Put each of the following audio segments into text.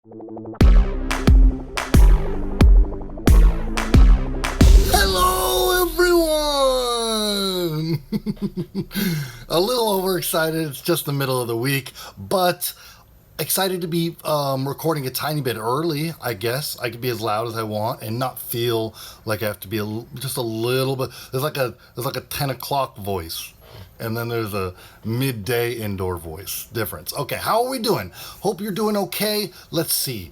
Hello, everyone! A little overexcited. It's just the middle of the week, but excited to be recording a tiny bit early, I guess. I can be as loud as I want and not feel like I have to be just a little bit. There's like a 10 o'clock voice. And then there's a midday indoor voice difference. Okay, how are we doing? Hope you're doing okay. Let's see.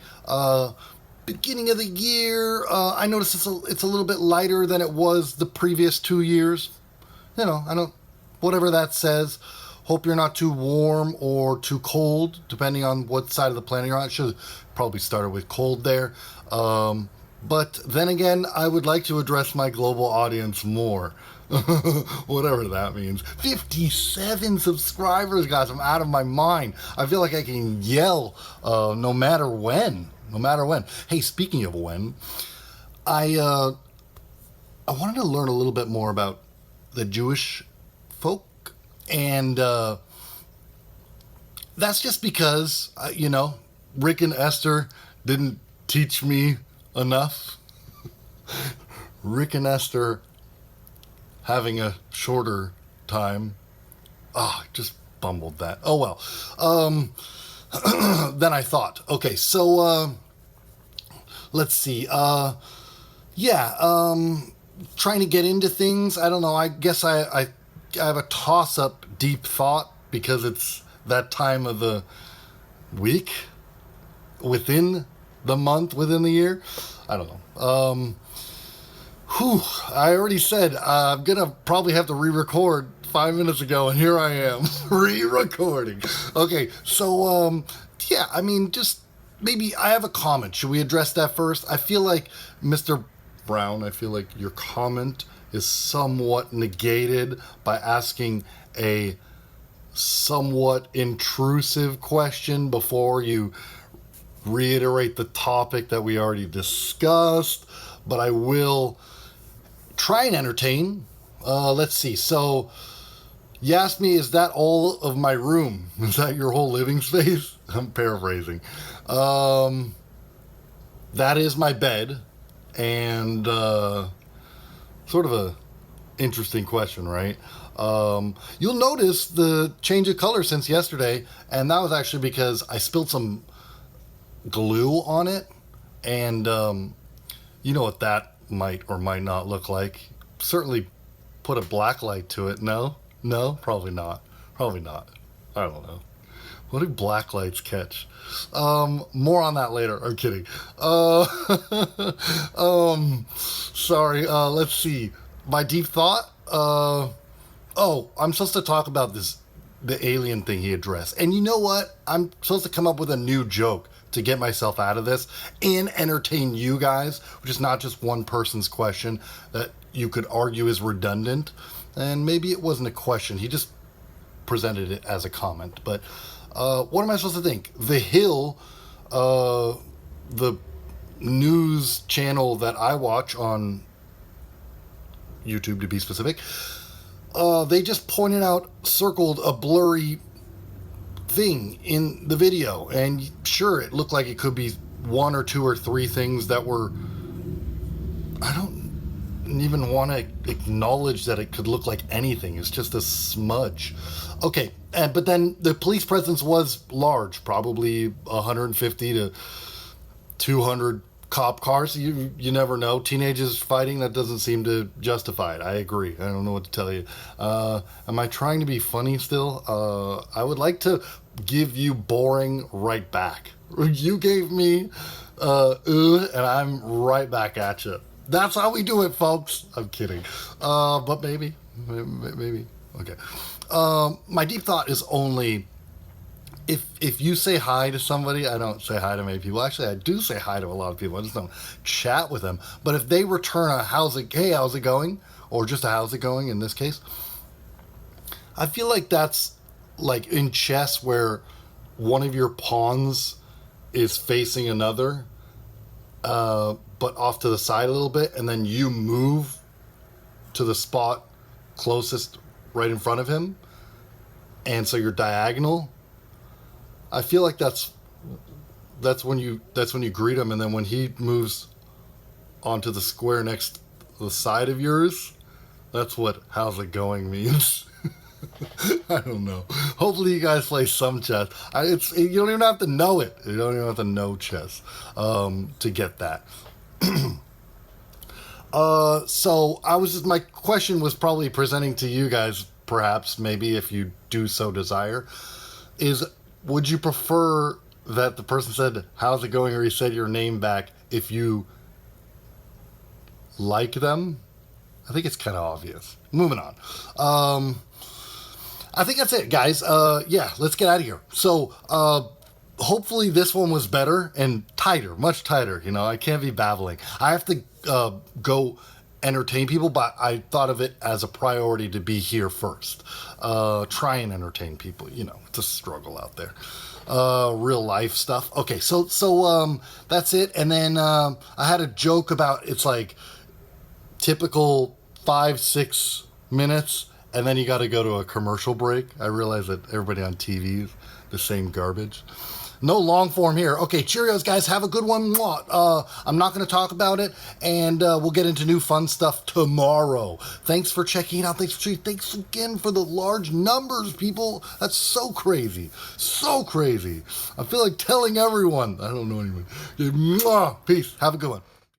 Beginning of the year, I noticed it's a little bit lighter than it was the previous 2 years. You know, whatever that says. Hope you're not too warm or too cold, depending on what side of the planet you're on. I should probably started with cold there. But then again, I would like to address my global audience more. Whatever that means. 57 subscribers, guys. I'm out of my mind. I feel like I can yell no matter when. No matter when. Hey, speaking of when, I wanted to learn a little bit more about the Jewish folk. And that's just because, Rick and Esther didn't teach me enough. Rick and Esther having a shorter time. Just bumbled that. Oh, well. Then I thought. Okay, so let's see. Trying to get into things. I don't know. I guess I have a toss-up deep thought because it's that time of the week, within the month, within the year. I don't know. I already said I'm going to probably have to re-record 5 minutes ago, and here I am, re-recording. Okay, so, just maybe I have a comment. Should we address that first? I feel like, Mr. Brown, your comment is somewhat negated by asking a somewhat intrusive question before you reiterate the topic that we already discussed, but I will try and entertain. Let's see. So, you asked me, is that all of my room? Is that your whole living space? I'm paraphrasing. That is my bed, and sort of a interesting question, right? You'll notice the change of color since yesterday, and that was actually because I spilled some glue on it, and you know what that might or might not look like. Certainly put a black light to it. No, probably not. I don't know. What do black lights catch? More on that later. I'm kidding. Sorry. Let's see. My deep thought. I'm supposed to talk about the alien thing he addressed. And you know what? I'm supposed to come up with a new joke to get myself out of this and entertain you guys, which is not just one person's question that you could argue is redundant. And maybe it wasn't a question. He just presented it as a comment. But what am I supposed to think? The Hill, the news channel that I watch on YouTube, to be specific, they just circled a blurry thing in the video, and sure, it looked like it could be one or two or three things that were, I don't even want to acknowledge that it could look like anything. It's just a smudge. Okay, but then the police presence was large, probably 150 to 200 cop cars. You never know. Teenagers fighting, that doesn't seem to justify it. I agree. I don't know what to tell you. Am I trying to be funny still? I would like to give you boring right back. You gave me and I'm right back at you. That's how we do it, folks. I'm kidding. But maybe. Okay. My deep thought is only, if you say hi to somebody, I don't say hi to many people. Actually, I do say hi to a lot of people. I just don't chat with them. But if they return a how's it going? Or just a how's it going in this case, I feel like that's like in chess where one of your pawns is facing another, but off to the side a little bit, and then you move to the spot closest right in front of him, and so you're diagonal. I feel like that's that's when you greet him, and then when he moves onto the square next to the side of yours, that's what "how's it going" means. I don't know. Hopefully, you guys play some chess. You don't even have to know it. You don't even have to know chess to get that. So my question was probably presenting to you guys, perhaps, maybe if you do so desire, is would you prefer that the person said, "How's it going?" or he said your name back if you like them? I think it's kind of obvious. Moving on. I think that's it, guys. Yeah, let's get out of here. So, hopefully this one was better and tighter, much tighter. You know, I can't be babbling. I have to go entertain people, but I thought of it as a priority to be here first. Try and entertain people. You know, it's a struggle out there. Real life stuff. Okay, so that's it. And then I had a joke about it's like typical 5-6 minutes, and then you got to go to a commercial break. I realize that everybody on TV is the same garbage. No long form here. Okay, Cheerios, guys. Have a good one. I'm not going to talk about it, and we'll get into new fun stuff tomorrow. Thanks for checking it out. Thanks again for the large numbers, people. That's so crazy. So crazy. I feel like telling everyone. I don't know anyone. Peace. Have a good one.